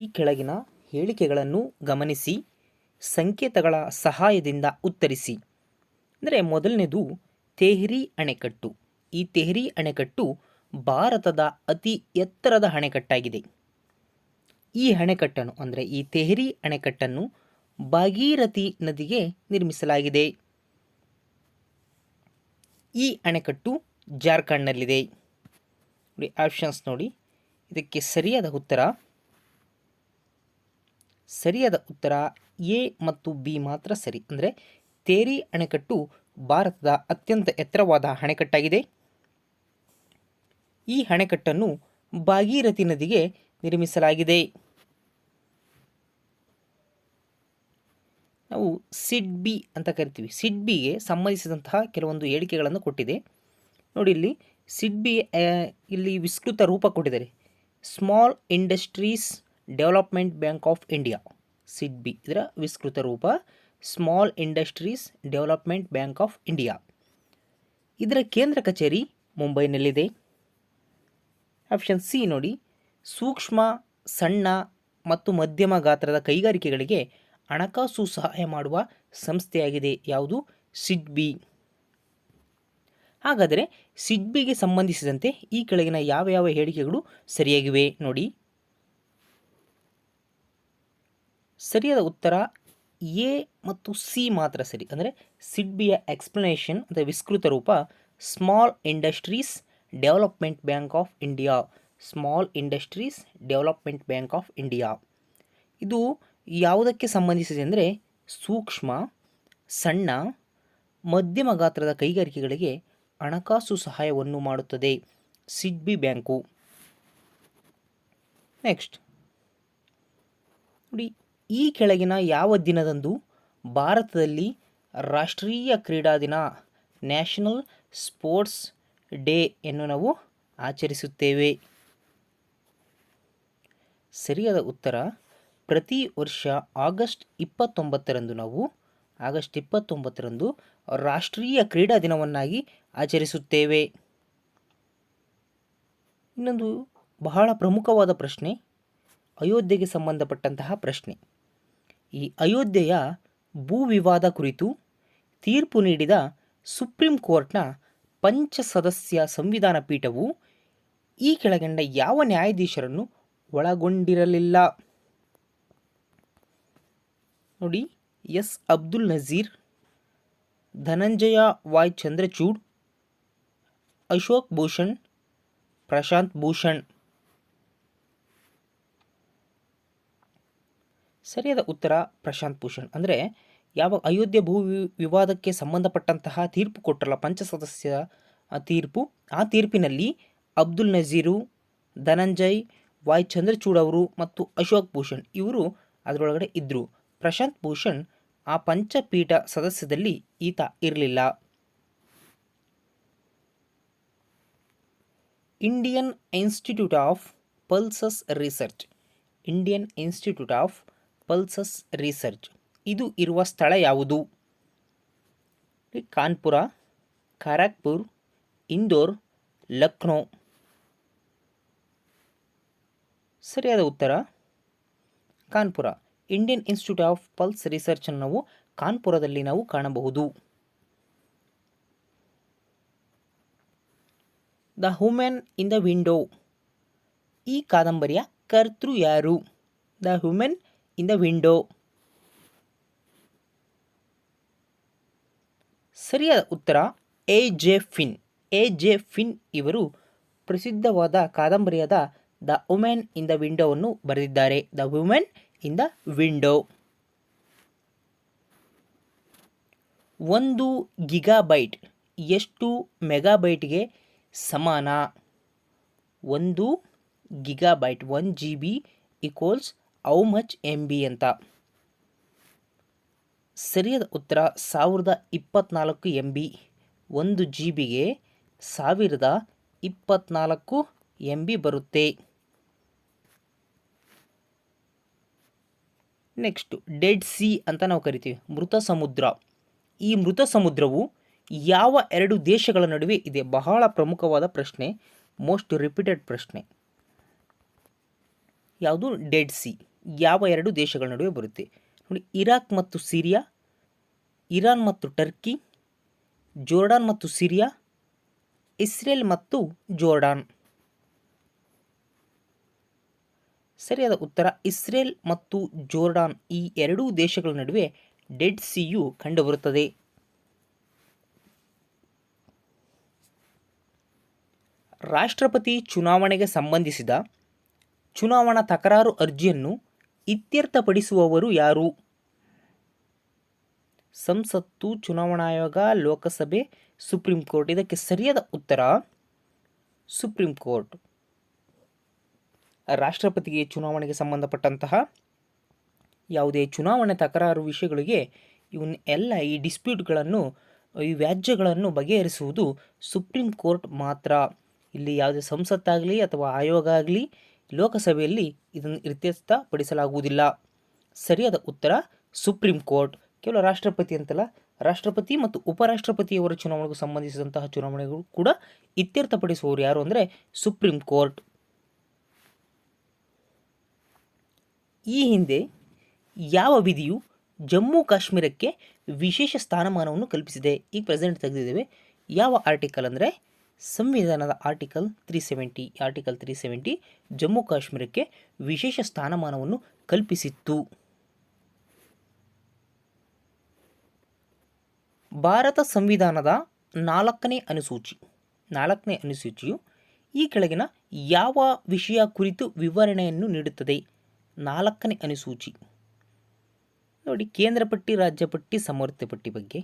ಈ ಕೆಳಗಿನ ಹೇಳಿಕೆಗಳನ್ನು ಗಮನಿಸಿ ಸಂಕೇತಗಳ ಸಹಾಯದಿಂದ ಉತ್ತರಿಸಿ. ಅಂದರೆ ಮೊದಲನೇದು ತೆಹ್ರಿ ಅಣೆಕಟ್ಟು. ಈ ತೆಹ್ರಿ ಅಣೆಕಟ್ಟು ಭಾರತದ ಅತಿ ಎತ್ತರದ ಅಣೆಕಟ್ಟಾಗಿದೆ. ಈ ಅಣೆಕಟ್ಟನ್ನು ಅಂದರೆ ಈ ತೆಹ್ರಿ ಅಣೆಕಟ್ಟನ್ನು ಭಾಗೀರಥಿ ನದಿಗೆ ನಿರ್ಮಿಸಲಾಗಿದೆ. ಈ ಅಣೆಕಟ್ಟು ಜಾರ್ಖಂಡ್ನಲ್ಲಿದೆ. ನೋಡಿ ಆಪ್ಷನ್ಸ್ ನೋಡಿ. ಇದಕ್ಕೆ ಸರಿಯಾದ ಉತ್ತರ ಎ ಮತ್ತು ಬಿ ಮಾತ್ರ ಸರಿ. ಅಂದರೆ ತೆಹ್ರಿ ಅಣೆಕಟ್ಟು ಭಾರತದ ಅತ್ಯಂತ ಎತ್ತರವಾದ ಅಣೆಕಟ್ಟಾಗಿದೆ. ಈ ಅಣೆಕಟ್ಟನ್ನು ಭಾಗೀರಥಿ ನದಿಗೆ ನಿರ್ಮಿಸಲಾಗಿದೆ. ನಾವು ಸಿಡ್ಬಿ ಅಂತ ಕರಿತೀವಿ. ಸಿಡ್ಬಿಗೆ ಸಂಬಂಧಿಸಿದಂತಹ ಕೆಲವೊಂದು ಹೇಳಿಕೆಗಳನ್ನು ಕೊಟ್ಟಿದೆ. ನೋಡಿ ಇಲ್ಲಿ ಸಿಡ್ಬಿ ಇಲ್ಲಿ ವಿಸ್ತೃತ ರೂಪ ಕೊಟ್ಟಿದ್ದಾರೆ. Small industries development bank of India. SIDBI ಇದರ ವಿಸ್ತೃತ ರೂಪ small industries development bank of India. ಇದರ ಕೇಂದ್ರ ಕಚೇರಿ ಮುಂಬೈನಲ್ಲಿದೆ. ಆಪ್ಷನ್ ಸಿ ನೋಡಿ. ಸೂಕ್ಷ್ಮ, ಸಣ್ಣ ಮತ್ತು ಮಧ್ಯಮ ಗಾತ್ರದ ಕೈಗಾರಿಕೆಗಳಿಗೆ ಹಣಕಾಸು ಸಹಾಯ ಮಾಡುವ ಸಂಸ್ಥೆಯಾಗಿದೆ. ಯಾವುದು? ಸಿಡ್ಬಿ. ಹಾಗಾದರೆ ಸಿಡ್ಬಿಗೆ ಸಂಬಂಧಿಸಿದಂತೆ ಈ ಕೆಳಗಿನ ಯಾವ ಯಾವ ಹೇಳಿಕೆಗಳು ಸರಿಯಾಗಿವೆ ನೋಡಿ. ಸರಿಯಾದ ಉತ್ತರ ಎ ಮತ್ತು ಸಿ ಮಾತ್ರ ಸರಿ. ಅಂದರೆ ಸಿಡ್ಬಿಯ ಎಕ್ಸ್ಪ್ಲನೇಷನ್ ಅಥವಾ ವಿಸ್ತೃತ ರೂಪ small industries development bank of India. Small industries development bank of India. ಇದು ಯಾವುದಕ್ಕೆ ಸಂಬಂಧಿಸಿದೆ ಅಂದರೆ ಸೂಕ್ಷ್ಮ, ಸಣ್ಣ, ಮಧ್ಯಮ ಗಾತ್ರದ ಕೈಗಾರಿಕೆಗಳಿಗೆ ಹಣಕಾಸು ಸಹಾಯವನ್ನು ಮಾಡುತ್ತದೆ ಸಿಡ್ಬಿ ಬ್ಯಾಂಕು. ನೆಕ್ಸ್ಟ್ ನೋಡಿ. ಈ ಕೆಳಗಿನ ಯಾವ ದಿನದಂದು ಭಾರತದಲ್ಲಿ ರಾಷ್ಟ್ರೀಯ ಕ್ರೀಡಾ ದಿನ ನ್ಯಾಷನಲ್ ಸ್ಪೋರ್ಟ್ಸ್ ಡೇ ಅನ್ನು ನಾವು ಆಚರಿಸುತ್ತೇವೆ? ಸರಿಯಾದ ಉತ್ತರ ಪ್ರತಿ ವರ್ಷ ಆಗಸ್ಟ್ 29ರಂದು ರಾಷ್ಟ್ರೀಯ ಕ್ರೀಡಾ ದಿನವನ್ನಾಗಿ ಆಚರಿಸುತ್ತೇವೆ. ಇನ್ನೊಂದು ಬಹಳ ಪ್ರಮುಖವಾದ ಪ್ರಶ್ನೆ, ಅಯೋಧ್ಯೆಗೆ ಸಂಬಂಧಪಟ್ಟಂತಹ ಪ್ರಶ್ನೆ. ಈ ಅಯೋಧ್ಯೆಯ ಭೂ ವಿವಾದ ಕುರಿತು ತೀರ್ಪು ನೀಡಿದ ಸುಪ್ರೀಂ ಕೋರ್ಟ್ನ ಪಂಚಸದಸ್ಯ ಸಂವಿಧಾನ ಪೀಠವು ಈ ಕೆಳಗಂಡ ಯಾವ ನ್ಯಾಯಾಧೀಶರನ್ನು ಒಳಗೊಂಡಿರಲಿಲ್ಲ? ನೋಡಿ. S Abdul Nazeer, Dhananjaya Y Chandrachud, Ashok Bhushan, Prashant Bhushan. ಸರಿಯಾದ ಉತ್ತರ ಪ್ರಶಾಂತ್ ಭೂಷಣ್. ಅಂದರೆ ಯಾವ ಅಯೋಧ್ಯೆ ಭೂ ವಿವಾದಕ್ಕೆ ಸಂಬಂಧಪಟ್ಟಂತಹ ತೀರ್ಪು ಕೊಟ್ಟರಲ್ಲ, ಪಂಚಸದಸ್ಯ ತೀರ್ಪು, ಆ ತೀರ್ಪಿನಲ್ಲಿ ಅಬ್ದುಲ್ ನಜೀರು, ಧನಂಜಯ್ ವಾಯ್ ಚಂದ್ರಚೂಡ್ ಅವರು ಮತ್ತು ಅಶೋಕ್ ಭೂಷಣ್ ಇವರು ಅದರೊಳಗಡೆ ಇದ್ದರು. ಪ್ರಶಾಂತ್ ಭೂಷಣ್ ಆ ಪಂಚಪೀಠ ಸದಸ್ಯದಲ್ಲಿ ಈತ ಇರಲಿಲ್ಲ. Indian institute of pulses research. Indian institute of pulses research ಇದು ಇರುವ ಸ್ಥಳ ಯಾವುದು? ಕಾನ್ಪುರ, ಖರಗ್ಪುರ್, ಇಂದೋರ್, ಲಕ್ನೋ. ಸರಿಯಾದ ಉತ್ತರ Kanpur. Indian institute of pulse research ಅನ್ನು ನಾವು ಕಾನ್ಪುರದಲ್ಲಿ ನಾವು ಕಾಣಬಹುದು. The women in the window. ಈ ಕಾದಂಬರಿಯ ಕರ್ತೃ ಯಾರು? The women in the window. ಸರಿಯಾದ ಉತ್ತರ A J fin. A J fin ಇವರು ಪ್ರಸಿದ್ಧವಾದ ಕಾದಂಬರಿಯಾದ ದ ವುಮೆನ್ ಇನ್ ದ ವಿಂಡೋವನ್ನು ಬರೆದಿದ್ದಾರೆ. The women in the window. 1 gigabyte ಎಷ್ಟು ಮೆಗಾಬೈಟ್ಗೆ ಸಮಾನ? 1 gigabyte 1 GB equals how much MB ಅಂತ. ಸರಿಯಾದ ಉತ್ತರ 1024 MB. 1 GBಗೆ 1024 MB ಬರುತ್ತೆ. ನೆಕ್ಸ್ಟ್ ಡೆಡ್ ಸಿ ಅಂತ ನಾವು ಕರಿತೀವಿ, ಮೃತ ಸಮುದ್ರ. ಈ ಮೃತ ಸಮುದ್ರವು ಯಾವ 2 ದೇಶಗಳ ನಡುವೆ ಇದೆ? ಬಹಳ ಪ್ರಮುಖವಾದ ಪ್ರಶ್ನೆ, ಮೋಸ್ಟ್ ರಿಪೀಟೆಡ್ ಪ್ರಶ್ನೆ. ಯಾವುದು ಡೆಡ್ ಸಿ ಯಾವ ಎರಡು ದೇಶಗಳ ನಡುವೆ ಬರುತ್ತೆ ನೋಡಿ. ಇರಾಕ್ ಮತ್ತು ಸಿರಿಯಾ, ಇರಾನ್ ಮತ್ತು ಟರ್ಕಿ, ಜೋರ್ಡಾನ್ ಮತ್ತು ಸಿರಿಯಾ, ಇಸ್ರೇಲ್ ಮತ್ತು ಜೋರ್ಡಾನ್. ಸರಿಯಾದ ಉತ್ತರ ಇಸ್ರೇಲ್ ಮತ್ತು ಜೋರ್ಡಾನ್ ಈ ಎರಡೂ ದೇಶಗಳ ನಡುವೆ ಡೆಡ್ ಸಿಯು ಕಂಡುಬರುತ್ತದೆ. ರಾಷ್ಟ್ರಪತಿ ಚುನಾವಣೆಗೆ ಸಂಬಂಧಿಸಿದ ಚುನಾವಣಾ ತಕರಾರು ಅರ್ಜಿಯನ್ನು ಇತ್ಯರ್ಥಪಡಿಸುವವರು ಯಾರು? ಸಂಸತ್ತು, ಚುನಾವಣಾ ಆಯೋಗ, ಲೋಕಸಭೆ, ಸುಪ್ರೀಂ ಕೋರ್ಟ್. ಇದಕ್ಕೆ ಸರಿಯಾದ ಉತ್ತರ ಸುಪ್ರೀಂ ಕೋರ್ಟ್. ರಾಷ್ಟ್ರಪತಿಗೆ ಚುನಾವಣೆಗೆ ಸಂಬಂಧಪಟ್ಟಂತಹ ಯಾವುದೇ ಚುನಾವಣೆ ತಕರಾರು ವಿಷಯಗಳಿಗೆ ಇವನ್ನೆಲ್ಲ ಈ ಡಿಸ್ಪ್ಯೂಟ್ಗಳನ್ನು, ಈ ವ್ಯಾಜ್ಯಗಳನ್ನು ಬಗೆಹರಿಸುವುದು ಸುಪ್ರೀಂ ಕೋರ್ಟ್ ಮಾತ್ರ. ಇಲ್ಲಿ ಯಾವುದೇ ಸಂಸತ್ತಾಗಲಿ ಅಥವಾ ಆಯೋಗ ಆಗಲಿ ಲೋಕಸಭೆಯಲ್ಲಿ ಇದನ್ನು ಇತ್ಯರ್ಥಪಡಿಸಲಾಗುವುದಿಲ್ಲ. ಸರಿಯಾದ ಉತ್ತರ ಸುಪ್ರೀಂ ಕೋರ್ಟ್. ಕೇವಲ ರಾಷ್ಟ್ರಪತಿ ಅಂತಲ್ಲ, ರಾಷ್ಟ್ರಪತಿ ಮತ್ತು ಉಪರಾಷ್ಟ್ರಪತಿಯವರ ಚುನಾವಣೆಗೂ ಸಂಬಂಧಿಸಿದಂತಹ ಚುನಾವಣೆಗಳು ಕೂಡ ಇತ್ಯರ್ಥಪಡಿಸುವವರು ಯಾರು ಅಂದರೆ ಸುಪ್ರೀಂ ಕೋರ್ಟ್. ಈ ಹಿಂದೆ ಯಾವ ವಿಧಿಯು ಜಮ್ಮು ಕಾಶ್ಮೀರಕ್ಕೆ ವಿಶೇಷ ಸ್ಥಾನಮಾನವನ್ನು ಕಲ್ಪಿಸಿದೆ? ಈಗ ಪ್ರೆಸೆಂಟ್ ತೆಗೆದಿದ್ದೇವೆ. ಯಾವ ಆರ್ಟಿಕಲ್ ಅಂದರೆ ಸಂವಿಧಾನದ ಆರ್ಟಿಕಲ್ 370. ಆರ್ಟಿಕಲ್ 370 ಜಮ್ಮು ಕಾಶ್ಮೀರಕ್ಕೆ ವಿಶೇಷ ಸ್ಥಾನಮಾನವನ್ನು ಕಲ್ಪಿಸಿತ್ತು. ಭಾರತ ಸಂವಿಧಾನದ 4ನೇ ಅನುಸೂಚಿಯು ಈ ಕೆಳಗಿನ ಯಾವ ವಿಷಯ ಕುರಿತು ವಿವರಣೆಯನ್ನು ನೀಡುತ್ತದೆ? 4ನೇ ಅನುಸೂಚಿ ನೋಡಿ, ಕೇಂದ್ರ ಪಟ್ಟಿ, ರಾಜ್ಯ ಪಟ್ಟಿ, ಸಮವರ್ತಿ ಪಟ್ಟಿ ಬಗ್ಗೆ,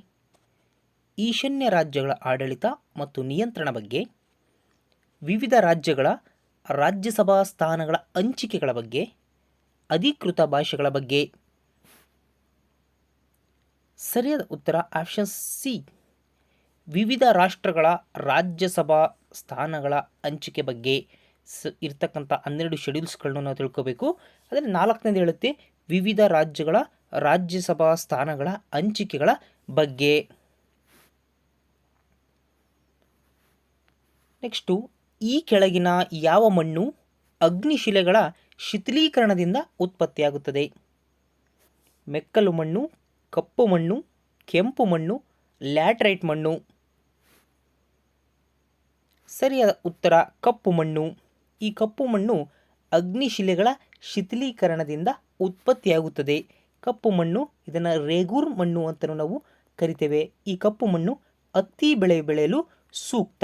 ಈಶಾನ್ಯ ರಾಜ್ಯಗಳ ಆಡಳಿತ ಮತ್ತು ನಿಯಂತ್ರಣ ಬಗ್ಗೆ, ವಿವಿಧ ರಾಜ್ಯಗಳ ರಾಜ್ಯಸಭಾ ಸ್ಥಾನಗಳ ಹಂಚಿಕೆಗಳ ಬಗ್ಗೆ, ಅಧಿಕೃತ ಭಾಷೆಗಳ ಬಗ್ಗೆ. ಸರಿಯಾದ ಉತ್ತರ ಆಪ್ಷನ್ ಸಿ, ವಿವಿಧ ರಾಷ್ಟ್ರಗಳ ರಾಜ್ಯಸಭಾ ಸ್ಥಾನಗಳ ಹಂಚಿಕೆ ಬಗ್ಗೆ ಇರ್ತಕ್ಕಂಥ 12 ಶೆಡ್ಯೂಲ್ಸ್ಗಳನ್ನು ನಾವು ತಿಳ್ಕೋಬೇಕು. ಅದರಲ್ಲಿ 4ನೇದು ಹೇಳುತ್ತೆ ವಿವಿಧ ರಾಜ್ಯಗಳ ರಾಜ್ಯಸಭಾ ಸ್ಥಾನಗಳ ಹಂಚಿಕೆಗಳ ಬಗ್ಗೆ. ನೆಕ್ಸ್ಟು, ಈ ಕೆಳಗಿನ ಯಾವ ಮಣ್ಣು ಅಗ್ನಿಶಿಲೆಗಳ ಶಿಥಿಲೀಕರಣದಿಂದ ಉತ್ಪತ್ತಿಯಾಗುತ್ತದೆ? ಮೆಕ್ಕಲು ಮಣ್ಣು, ಕಪ್ಪು ಮಣ್ಣು, ಕೆಂಪು ಮಣ್ಣು, ಲ್ಯಾಟರೈಟ್ ಮಣ್ಣು. ಸರಿಯಾದ ಉತ್ತರ ಕಪ್ಪು ಮಣ್ಣು. ಈ ಕಪ್ಪು ಮಣ್ಣು ಅಗ್ನಿಶಿಲೆಗಳ ಶಿಥಿಲೀಕರಣದಿಂದ ಉತ್ಪತ್ತಿಯಾಗುತ್ತದೆ. ಕಪ್ಪು ಮಣ್ಣು, ಇದನ್ನು ರೇಗೂರ್ ಮಣ್ಣು ಅಂತ ನಾವು ಕರಿತೇವೆ. ಈ ಕಪ್ಪು ಮಣ್ಣು ಹತ್ತಿ ಬೆಳೆಯಲು ಸೂಕ್ತ.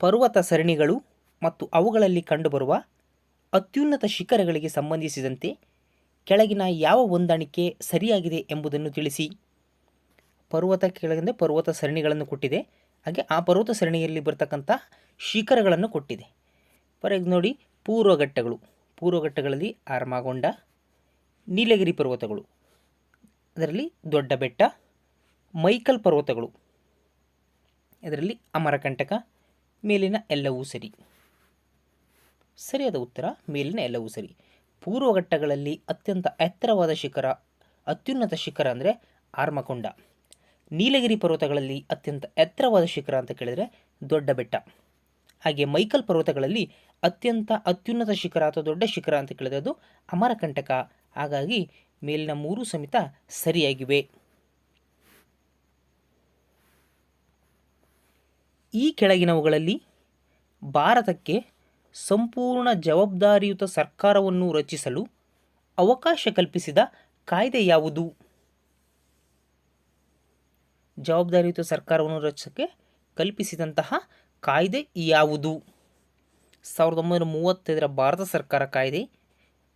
ಪರ್ವತ ಸರಣಿಗಳು ಮತ್ತು ಅವುಗಳಲ್ಲಿ ಕಂಡುಬರುವ ಅತ್ಯುನ್ನತ ಶಿಖರಗಳಿಗೆ ಸಂಬಂಧಿಸಿದಂತೆ ಕೆಳಗಿನ ಯಾವ ಹೊಂದಾಣಿಕೆ ಸರಿಯಾಗಿದೆ ಎಂಬುದನ್ನು ತಿಳಿಸಿ. ಕೆಳಗಿಂದ ಪರ್ವತ ಸರಣಿಗಳನ್ನು ಕೊಟ್ಟಿದೆ, ಹಾಗೆ ಆ ಪರ್ವತ ಸರಣಿಯಲ್ಲಿ ಬರ್ತಕ್ಕಂಥ ಶಿಖರಗಳನ್ನು ಕೊಟ್ಟಿದೆ. ನೋಡಿ, ಪೂರ್ವಘಟ್ಟಗಳಲ್ಲಿ ಆರ್ಮಾಗೊಂಡ, ನೀಲಗಿರಿ ಪರ್ವತಗಳು, ಅದರಲ್ಲಿ ದೊಡ್ಡ ಬೆಟ್ಟ, ಮೈಕಲ್ ಪರ್ವತಗಳು, ಇದರಲ್ಲಿ ಅಮರಕಂಟಕ, ಮೇಲಿನ ಎಲ್ಲವೂ ಸರಿ. ಸರಿಯಾದ ಉತ್ತರ ಮೇಲಿನ ಎಲ್ಲವೂ ಸರಿ. ಪೂರ್ವಘಟ್ಟಗಳಲ್ಲಿ ಅತ್ಯಂತ ಅತ್ಯುನ್ನತ ಶಿಖರ ಅಂದರೆ ಆರ್ಮಕೊಂಡ. ನೀಲಗಿರಿ ಪರ್ವತಗಳಲ್ಲಿ ಅತ್ಯಂತ ಎತ್ತರವಾದ ಶಿಖರ ಅಂತ ಕೇಳಿದರೆ ದೊಡ್ಡ ಬೆಟ್ಟ. ಹಾಗೆ ಮೈಕಲ್ ಪರ್ವತಗಳಲ್ಲಿ ಅತ್ಯುನ್ನತ ಶಿಖರ ಅಥವಾ ದೊಡ್ಡ ಶಿಖರ ಅಂತ ಕೇಳಿದರೆ ಅದು ಅಮರಕಂಟಕ. ಹಾಗಾಗಿ ಮೇಲಿನ 3 ಸಮೇತ ಸರಿಯಾಗಿವೆ. ಈ ಕೆಳಗಿನವುಗಳಲ್ಲಿ ಭಾರತಕ್ಕೆ ಸಂಪೂರ್ಣ ಜವಾಬ್ದಾರಿಯುತ ಸರ್ಕಾರವನ್ನು ರಚಿಸಲು ಅವಕಾಶ ಕಲ್ಪಿಸಿದ ಕಾಯ್ದೆ ಯಾವುದು? ಜವಾಬ್ದಾರಿಯುತ ಸರ್ಕಾರವನ್ನು ರಚಿಸಕ್ಕೆ ಕಲ್ಪಿಸಿದಂತಹ ಕಾಯ್ದೆ ಯಾವುದು? 1935ರ ಭಾರತ ಸರ್ಕಾರ ಕಾಯ್ದೆ,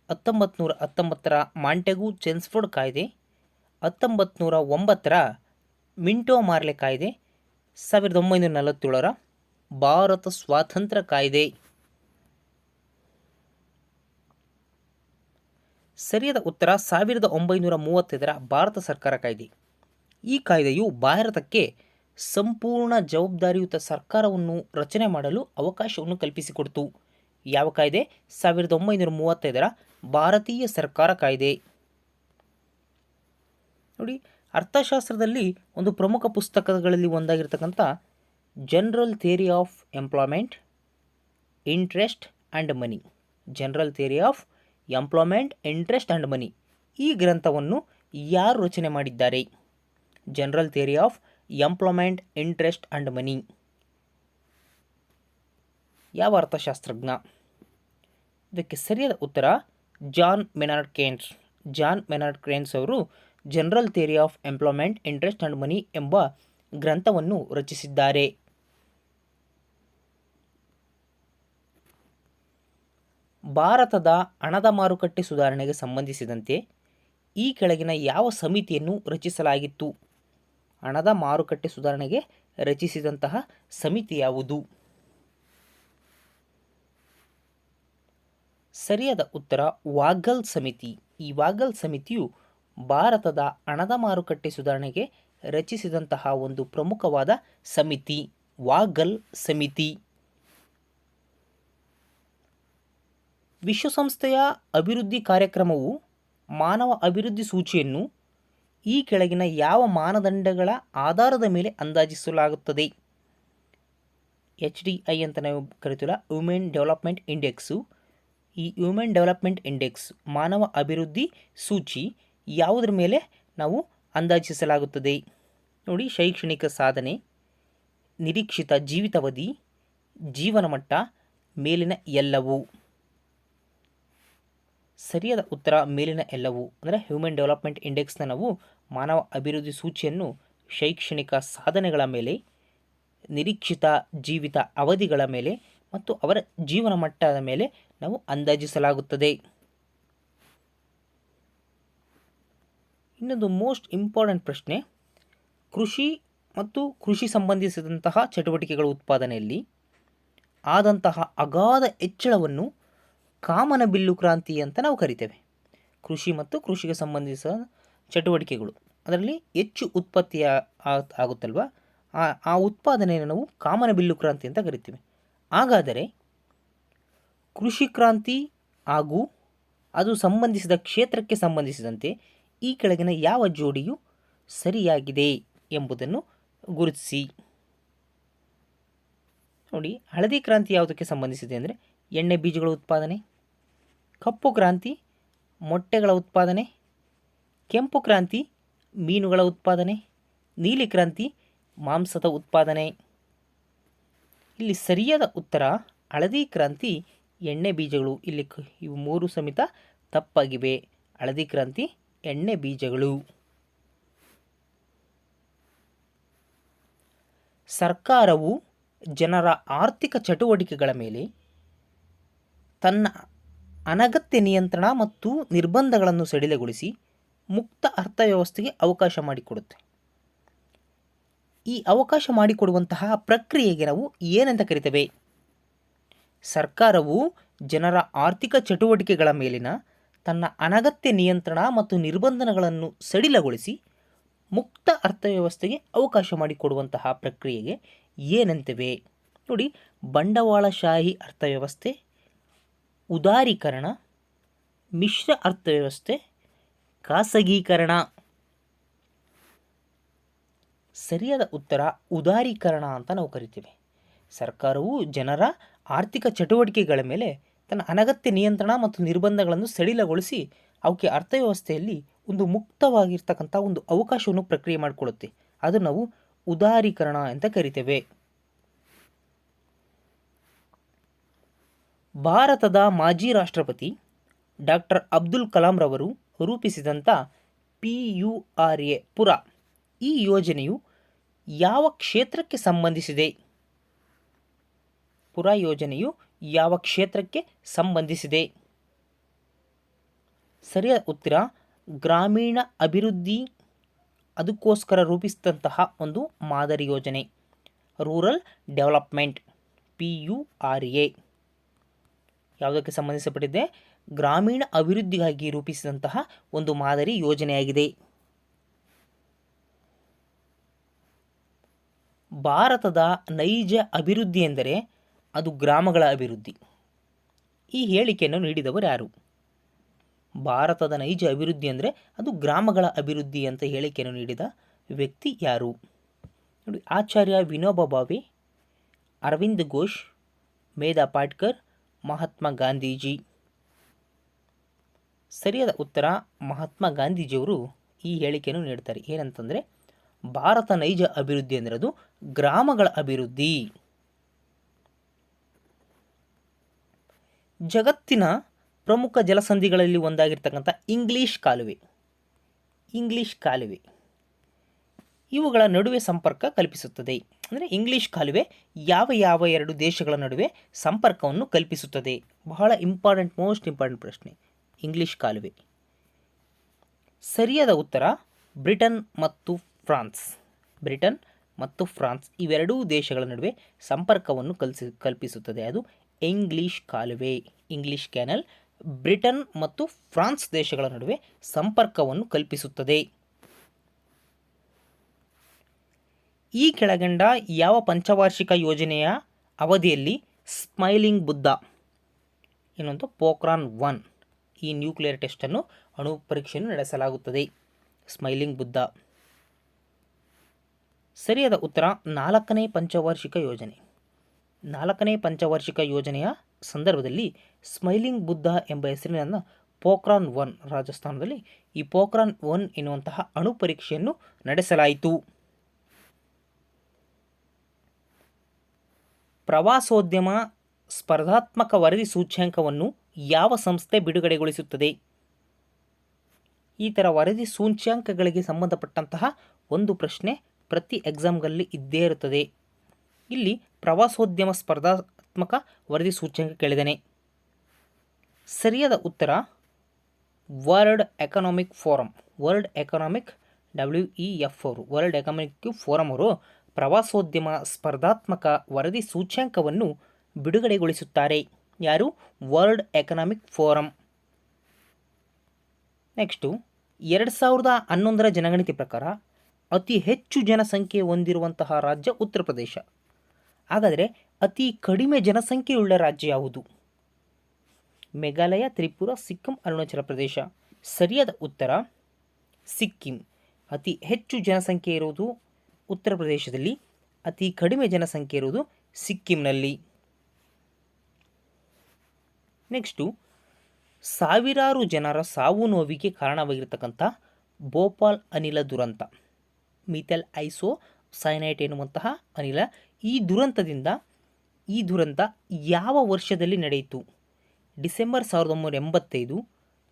1919ರ ಮಾಂಟೆಗು ಚೆಮ್ಸ್ಫೋರ್ಡ್ ಕಾಯ್ದೆ, 1909ರ ಮಿಂಟೋ ಮಾರ್ಲೆ ಕಾಯ್ದೆ, 1947ರ ಭಾರತ ಸ್ವಾತಂತ್ರ್ಯ ಕಾಯ್ದೆ. ಸರಿಯಾದ ಉತ್ತರ 1935ರ ಭಾರತ ಸರ್ಕಾರ ಕಾಯ್ದೆ. ಈ ಕಾಯ್ದೆಯು ಭಾರತಕ್ಕೆ ಸಂಪೂರ್ಣ ಜವಾಬ್ದಾರಿಯುತ ಸರ್ಕಾರವನ್ನು ರಚನೆ ಮಾಡಲು ಅವಕಾಶವನ್ನು ಕಲ್ಪಿಸಿಕೊಡ್ತು. ಯಾವ ಕಾಯ್ದೆ? 1935ರ ಭಾರತೀಯ ಸರ್ಕಾರ ಕಾಯ್ದೆ. ನೋಡಿ, ಅರ್ಥಶಾಸ್ತ್ರದಲ್ಲಿ ಒಂದು ಪ್ರಮುಖ ಪುಸ್ತಕಗಳಲ್ಲಿ ಒಂದಾಗಿರ್ತಕ್ಕಂಥ general theory of employment, interest and money. General theory of employment, interest and money. ಈ ಗ್ರಂಥವನ್ನು ಯಾರು ರಚನೆ ಮಾಡಿದ್ದಾರೆ? General theory of employment, interest and money. ಯಾವ ಅರ್ಥಶಾಸ್ತ್ರಜ್ಞ? ಇದಕ್ಕೆ ಸರಿಯಾದ ಉತ್ತರ John Maynard Keynes. John Maynard Keynes ಅವರು general theory of employment, interest and money ಎಂಬ ಗ್ರಂಥವನ್ನು ರಚಿಸಿದ್ದಾರೆ. ಭಾರತದ ಹಣದ ಮಾರುಕಟ್ಟೆ ಸುಧಾರಣೆಗೆ ಸಂಬಂಧಿಸಿದಂತೆ ಈ ಕೆಳಗಿನ ಯಾವ ಸಮಿತಿಯನ್ನು ರಚಿಸಲಾಗಿತ್ತು? ಹಣದ ಮಾರುಕಟ್ಟೆ ಸುಧಾರಣೆಗೆ ರಚಿಸಿದಂತಹ ಸಮಿತಿ ಯಾವುದು? ಸರಿಯಾದ ಉತ್ತರ ವಾಗಲ್ ಸಮಿತಿ. ಈ ವಾಗಲ್ ಸಮಿತಿಯು ಭಾರತದ ಹಣದ ಮಾರುಕಟ್ಟೆ ಸುಧಾರಣೆಗೆ ರಚಿಸಿದಂತಹ ಒಂದು ಪ್ರಮುಖವಾದ ಸಮಿತಿ, ವಾಗಲ್ ಸಮಿತಿ. ವಿಶ್ವಸಂಸ್ಥೆಯ ಅಭಿವೃದ್ಧಿ ಕಾರ್ಯಕ್ರಮವು ಮಾನವ ಅಭಿವೃದ್ಧಿ ಸೂಚಿಯನ್ನು ಈ ಕೆಳಗಿನ ಯಾವ ಮಾನದಂಡಗಳ ಆಧಾರದ ಮೇಲೆ ಅಂದಾಜಿಸಲಾಗುತ್ತದೆ? HDI ಅಂತ ನಾವು ಕರಿತೀವಲ್ಲ, ಹ್ಯೂಮನ್ ಡೆವಲಪ್ಮೆಂಟ್ ಇಂಡೆಕ್ಸು. ಈ ಹ್ಯೂಮನ್ ಡೆವಲಪ್ಮೆಂಟ್ ಇಂಡೆಕ್ಸ್, ಮಾನವ ಅಭಿವೃದ್ಧಿ ಸೂಚಿ ಯಾವುದರ ಮೇಲೆ ನಾವು ಅಂದಾಜಿಸಲಾಗುತ್ತದೆ? ನೋಡಿ, ಶೈಕ್ಷಣಿಕ ಸಾಧನೆ, ನಿರೀಕ್ಷಿತ ಜೀವಿತಾವಧಿ, ಜೀವನ ಮಟ್ಟ, ಮೇಲಿನ ಎಲ್ಲವೂ. ಸರಿಯಾದ ಉತ್ತರ ಮೇಲಿನ ಎಲ್ಲವೂ. ಅಂದರೆ ಹ್ಯೂಮನ್ ಡೆವಲಪ್ಮೆಂಟ್ ಇಂಡೆಕ್ಸ್ನ ನಾವು ಮಾನವ ಅಭಿವೃದ್ಧಿ ಸೂಚಿಯನ್ನು ಶೈಕ್ಷಣಿಕ ಸಾಧನೆಗಳ ಮೇಲೆ, ನಿರೀಕ್ಷಿತ ಜೀವಿತ ಅವಧಿಗಳ ಮೇಲೆ ಮತ್ತು ಅವರ ಜೀವನ ಮಟ್ಟದ ಮೇಲೆ ನಾವು ಅಂದಾಜಿಸಲಾಗುತ್ತದೆ. ಇನ್ನೊಂದು ಮೋಸ್ಟ್ ಇಂಪಾರ್ಟೆಂಟ್ ಪ್ರಶ್ನೆ, ಕೃಷಿ ಮತ್ತು ಕೃಷಿ ಸಂಬಂಧಿಸಿದಂತಹ ಚಟುವಟಿಕೆಗಳ ಉತ್ಪಾದನೆಯಲ್ಲಿ ಆದಂತಹ ಅಗಾಧ ಹೆಚ್ಚಳವನ್ನು ಕಾಮನಬಿಲ್ಲು ಕ್ರಾಂತಿ ಅಂತ ನಾವು ಕರಿತೇವೆ. ಕೃಷಿ ಮತ್ತು ಕೃಷಿಗೆ ಸಂಬಂಧಿಸಿದ ಚಟುವಟಿಕೆಗಳು, ಅದರಲ್ಲಿ ಹೆಚ್ಚು ಉತ್ಪತ್ತಿ ಆಗುತ್ತಲ್ವ, ಆ ಉತ್ಪಾದನೆಯನ್ನು ನಾವು ಕಾಮನಬಿಲ್ಲು ಕ್ರಾಂತಿ ಅಂತ ಕರಿತೀವಿ. ಹಾಗಾದರೆ ಕೃಷಿ ಕ್ರಾಂತಿ ಹಾಗೂ ಅದು ಸಂಬಂಧಿಸಿದ ಕ್ಷೇತ್ರಕ್ಕೆ ಸಂಬಂಧಿಸಿದಂತೆ ಈ ಕೆಳಗಿನ ಯಾವ ಜೋಡಿಯು ಸರಿಯಾಗಿದೆ ಎಂಬುದನ್ನು ಗುರುತಿಸಿ. ನೋಡಿ, ಹಳದಿ ಕ್ರಾಂತಿ ಯಾವುದಕ್ಕೆ ಸಂಬಂಧಿಸಿದೆ ಅಂದರೆ ಎಣ್ಣೆ ಬೀಜಗಳ ಉತ್ಪಾದನೆ. ಕಪ್ಪು ಕ್ರಾಂತಿ ಮೊಟ್ಟೆಗಳ ಉತ್ಪಾದನೆ. ಕೆಂಪು ಕ್ರಾಂತಿ ಮೀನುಗಳ ಉತ್ಪಾದನೆ. ನೀಲಿ ಕ್ರಾಂತಿ ಮಾಂಸದ ಉತ್ಪಾದನೆ. ಇಲ್ಲಿ ಸರಿಯಾದ ಉತ್ತರ ಹಳದಿ ಕ್ರಾಂತಿ, ಎಣ್ಣೆ ಬೀಜಗಳು. ಇಲ್ಲಿ ಇವು ಮೂರು ಸಮೇತ ತಪ್ಪಾಗಿವೆ. ಹಳದಿ ಕ್ರಾಂತಿ, ಎಣ್ಣೆ ಬೀಜಗಳು. ಸರ್ಕಾರವು ಜನರ ಆರ್ಥಿಕ ಚಟುವಟಿಕೆಗಳ ಮೇಲೆ ತನ್ನ ಅನಗತ್ಯ ನಿಯಂತ್ರಣ ಮತ್ತು ನಿರ್ಬಂಧಗಳನ್ನು ಸಡಿಲಗೊಳಿಸಿ ಮುಕ್ತ ಅರ್ಥವ್ಯವಸ್ಥೆಗೆ ಅವಕಾಶ ಮಾಡಿಕೊಡುತ್ತೆ. ಈ ಅವಕಾಶ ಮಾಡಿಕೊಡುವಂತಹ ಪ್ರಕ್ರಿಯೆಗೆ ನಾವು ಏನಂತ ಕರಿತೇವೆ? ಸರ್ಕಾರವು ಜನರ ಆರ್ಥಿಕ ಚಟುವಟಿಕೆಗಳ ಮೇಲಿನ ತನ್ನ ಅನಗತ್ಯ ನಿಯಂತ್ರಣ ಮತ್ತು ನಿರ್ಬಂಧಗಳನ್ನು ಸಡಿಲಗೊಳಿಸಿ ಮುಕ್ತ ಅರ್ಥವ್ಯವಸ್ಥೆಗೆ ಅವಕಾಶ ಮಾಡಿಕೊಡುವಂತಹ ಪ್ರಕ್ರಿಯೆಗೆ ಏನಂತೇವೆ? ನೋಡಿ, ಬಂಡವಾಳಶಾಹಿ ಅರ್ಥವ್ಯವಸ್ಥೆ, ಉದಾರೀಕರಣ, ಮಿಶ್ರ ಅರ್ಥವ್ಯವಸ್ಥೆ, ಖಾಸಗೀಕರಣ. ಸರಿಯಾದ ಉತ್ತರ ಉದಾರೀಕರಣ ಅಂತ ನಾವು ಕರಿತೀವಿ. ಸರ್ಕಾರವು ಜನರ ಆರ್ಥಿಕ ಚಟುವಟಿಕೆಗಳ ಮೇಲೆ ತನ್ನ ಅನಗತ್ಯ ನಿಯಂತ್ರಣ ಮತ್ತು ನಿರ್ಬಂಧಗಳನ್ನು ಸಡಿಲಗೊಳಿಸಿ ಅವಕ್ಕೆ ಅರ್ಥವ್ಯವಸ್ಥೆಯಲ್ಲಿ ಒಂದು ಮುಕ್ತವಾಗಿರ್ತಕ್ಕಂಥ ಒಂದು ಅವಕಾಶವನ್ನು ಪ್ರಕ್ರಿಯೆ ಮಾಡಿಕೊಡುತ್ತೆ. ಅದು ನಾವು ಉದಾರೀಕರಣ ಅಂತ ಕರಿತೇವೆ. ಭಾರತದ ಮಾಜಿ ರಾಷ್ಟ್ರಪತಿ ಡಾಕ್ಟರ್ ಅಬ್ದುಲ್ ಕಲಾಂ ರವರು ರೂಪಿಸಿದಂಥ PURA ಪುರ, ಈ ಯೋಜನೆಯು ಯಾವ ಕ್ಷೇತ್ರಕ್ಕೆ ಸಂಬಂಧಿಸಿದೆ? ಪುರ ಯೋಜನೆಯು ಯಾವ ಕ್ಷೇತ್ರಕ್ಕೆ ಸಂಬಂಧಿಸಿದೆ? ಸರಿಯಾದ ಉತ್ತರ ಗ್ರಾಮೀಣ ಅಭಿವೃದ್ಧಿ, ಅದಕ್ಕೋಸ್ಕರ ರೂಪಿಸಿದಂತಹ ಒಂದು ಮಾದರಿ ಯೋಜನೆ, ರೂರಲ್ ಡೆವಲಪ್ಮೆಂಟ್. PURA ಯಾವುದಕ್ಕೆ ಸಂಬಂಧಿಸಲ್ಪಟ್ಟಿದೆ? ಗ್ರಾಮೀಣ ಅಭಿವೃದ್ಧಿಗಾಗಿ ರೂಪಿಸಿದಂತಹ ಒಂದು ಮಾದರಿ ಯೋಜನೆಯಾಗಿದೆ. ಭಾರತದ ನೈಜ ಅಭಿವೃದ್ಧಿ ಎಂದರೆ ಅದು ಗ್ರಾಮಗಳ ಅಭಿವೃದ್ಧಿ. ಈ ಹೇಳಿಕೆಯನ್ನು ನೀಡಿದವರು ಯಾರು? ಭಾರತದ ನೈಜ ಅಭಿವೃದ್ಧಿ ಅಂದರೆ ಅದು ಗ್ರಾಮಗಳ ಅಭಿವೃದ್ಧಿ ಅಂತ ಹೇಳಿಕೆಯನ್ನು ನೀಡಿದ ವ್ಯಕ್ತಿ ಯಾರು? ನೋಡಿ, ಆಚಾರ್ಯ ವಿನೋಬಾ ಭಾವೆ, ಅರವಿಂದ್ ಘೋಷ್, ಮೇಧಾ ಪಾಟ್ಕರ್, ಮಹಾತ್ಮ ಗಾಂಧೀಜಿ. ಸರಿಯಾದ ಉತ್ತರ ಮಹಾತ್ಮ ಗಾಂಧೀಜಿಯವರು ಈ ಹೇಳಿಕೆಯನ್ನು ನೀಡ್ತಾರೆ. ಏನಂತಂದರೆ ಭಾರತ ನೈಜ ಅಭಿವೃದ್ಧಿ ಅಂದರೆ ಅದು ಗ್ರಾಮಗಳ ಅಭಿವೃದ್ಧಿ. ಜಗತ್ತಿನ ಪ್ರಮುಖ ಜಲಸಂಧಿಗಳಲ್ಲಿ ಒಂದಾಗಿರ್ತಕ್ಕಂಥ ಇಂಗ್ಲೀಷ್ ಕಾಲುವೆ ಇವುಗಳ ನಡುವೆ ಸಂಪರ್ಕ ಕಲ್ಪಿಸುತ್ತದೆ. ಅಂದರೆ ಇಂಗ್ಲೀಷ್ ಕಾಲುವೆ ಯಾವ ಎರಡು ದೇಶಗಳ ನಡುವೆ ಸಂಪರ್ಕವನ್ನು ಕಲ್ಪಿಸುತ್ತದೆ? ಬಹಳ ಮೋಸ್ಟ್ ಇಂಪಾರ್ಟೆಂಟ್ ಪ್ರಶ್ನೆ. ಇಂಗ್ಲೀಷ್ ಕಾಲುವೆ. ಸರಿಯಾದ ಉತ್ತರ ಬ್ರಿಟನ್ ಮತ್ತು ಫ್ರಾನ್ಸ್ ಇವೆರಡೂ ದೇಶಗಳ ನಡುವೆ ಸಂಪರ್ಕವನ್ನು ಕಲ್ಪಿಸುತ್ತದೆ. ಅದು ಇಂಗ್ಲೀಷ್ ಕಾಲುವೆ, ಇಂಗ್ಲೀಷ್ ಕ್ಯಾನಲ್ ಬ್ರಿಟನ್ ಮತ್ತು ಫ್ರಾನ್ಸ್ ದೇಶಗಳ ನಡುವೆ ಸಂಪರ್ಕವನ್ನು ಕಲ್ಪಿಸುತ್ತದೆ. ಈ ಕೆಳಗಂಡ ಯಾವ ಪಂಚವಾರ್ಷಿಕ ಯೋಜನೆಯ ಅವಧಿಯಲ್ಲಿ ಸ್ಮೈಲಿಂಗ್ ಬುದ್ಧ ಎನ್ನುವಂಥ ಪೋಖ್ರಾನ್ 1 ಈ ನ್ಯೂಕ್ಲಿಯರ್ ಟೆಸ್ಟನ್ನು ಅಣು ಪರೀಕ್ಷೆಯನ್ನು ನಡೆಸಲಾಗುತ್ತದೆ? ಸ್ಮೈಲಿಂಗ್ ಬುದ್ಧ. ಸರಿಯಾದ ಉತ್ತರ 4ನೇ ಪಂಚವಾರ್ಷಿಕ ಯೋಜನೆಯ ಸಂದರ್ಭದಲ್ಲಿ ಸ್ಮೈಲಿಂಗ್ ಬುದ್ಧ ಎಂಬ ಹೆಸರಿನ ಪೋಖ್ರಾನ್ 1 ರಾಜಸ್ಥಾನದಲ್ಲಿ ಈ ಪೋಖ್ರಾನ್ 1 ಎನ್ನುವಂತಹ ಅಣು ಪರೀಕ್ಷೆಯನ್ನು ನಡೆಸಲಾಯಿತು. ಪ್ರವಾಸೋದ್ಯಮ ಸ್ಪರ್ಧಾತ್ಮಕ ವರದಿ ಸೂಚ್ಯಂಕವನ್ನು ಯಾವ ಸಂಸ್ಥೆ ಬಿಡುಗಡೆಗೊಳಿಸುತ್ತದೆ? ಈ ಥರ ವರದಿ ಸೂಚ್ಯಂಕಗಳಿಗೆ ಸಂಬಂಧಪಟ್ಟಂತಹ ಒಂದು ಪ್ರಶ್ನೆ ಪ್ರತಿ ಎಕ್ಸಾಮ್ಗಳಲ್ಲಿ ಇದ್ದೇ ಇರುತ್ತದೆ. ಇಲ್ಲಿ ಪ್ರವಾಸೋದ್ಯಮ ಸ್ಪರ್ಧಾತ್ಮಕ ವರದಿ ಸೂಚ್ಯಂಕ ಕೇಳಿದ್ದೇನೆ. ಸರಿಯಾದ ಉತ್ತರ ವರ್ಲ್ಡ್ ಎಕನಾಮಿಕ್ ಫೋರಂ ಅವರು ಪ್ರವಾಸೋದ್ಯಮ ಸ್ಪರ್ಧಾತ್ಮಕ ವರದಿ ಸೂಚ್ಯಂಕವನ್ನು ಬಿಡುಗಡೆಗೊಳಿಸುತ್ತಾರೆ. ಯಾರು? World economic forum. ನೆಕ್ಸ್ಟು 2011ರ ಜನಗಣತಿ ಪ್ರಕಾರ ಅತಿ ಹೆಚ್ಚು ಜನಸಂಖ್ಯೆ ಹೊಂದಿರುವಂತಹ ರಾಜ್ಯ ಉತ್ತರ ಪ್ರದೇಶ. ಹಾಗಾದರೆ ಅತಿ ಕಡಿಮೆ ಜನಸಂಖ್ಯೆಯುಳ್ಳ ರಾಜ್ಯ ಯಾವುದು? ಮೇಘಾಲಯ, ತ್ರಿಪುರ, ಸಿಕ್ಕಿಂ, ಅರುಣಾಚಲ ಪ್ರದೇಶ. ಸರಿಯಾದ ಉತ್ತರ ಸಿಕ್ಕಿಂ. ಅತಿ ಹೆಚ್ಚು ಜನಸಂಖ್ಯೆ ಇರುವುದು ಉತ್ತರ ಪ್ರದೇಶದಲ್ಲಿ, ಅತಿ ಕಡಿಮೆ ಜನಸಂಖ್ಯೆ ಇರುವುದು ಸಿಕ್ಕಿಂನಲ್ಲಿ. ನೆಕ್ಸ್ಟು ಸಾವಿರಾರು ಜನರ ಸಾವು ನೋವಿಗೆ ಕಾರಣವಾಗಿರ್ತಕ್ಕಂಥ ಭೋಪಾಲ್ ಅನಿಲ ದುರಂತ, ಮಿಥೈಲ್ ಐಸೋಸೈನೇಟ್ ಎನ್ನುವಂತಹ ಅನಿಲ. ಈ ದುರಂತ ಯಾವ ವರ್ಷದಲ್ಲಿ ನಡೆಯಿತು? December 1985,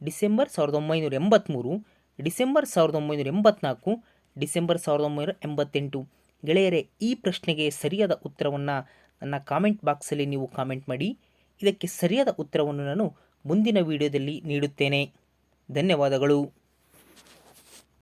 December 1983, December 1984, December 1988. ಗೆಳೆಯರೇ, ಈ ಪ್ರಶ್ನೆಗೆ ಸರಿಯಾದ ಉತ್ತರವನ್ನು ನನ್ನ ಕಾಮೆಂಟ್ ಬಾಕ್ಸಲ್ಲಿ ನೀವು ಕಾಮೆಂಟ್ ಮಾಡಿ. ಇದಕ್ಕೆ ಸರಿಯಾದ ಉತ್ತರವನ್ನು ನಾನು ಮುಂದಿನ ವಿಡಿಯೋದಲ್ಲಿ ನೀಡುತ್ತೇನೆ. ಧನ್ಯವಾದಗಳು.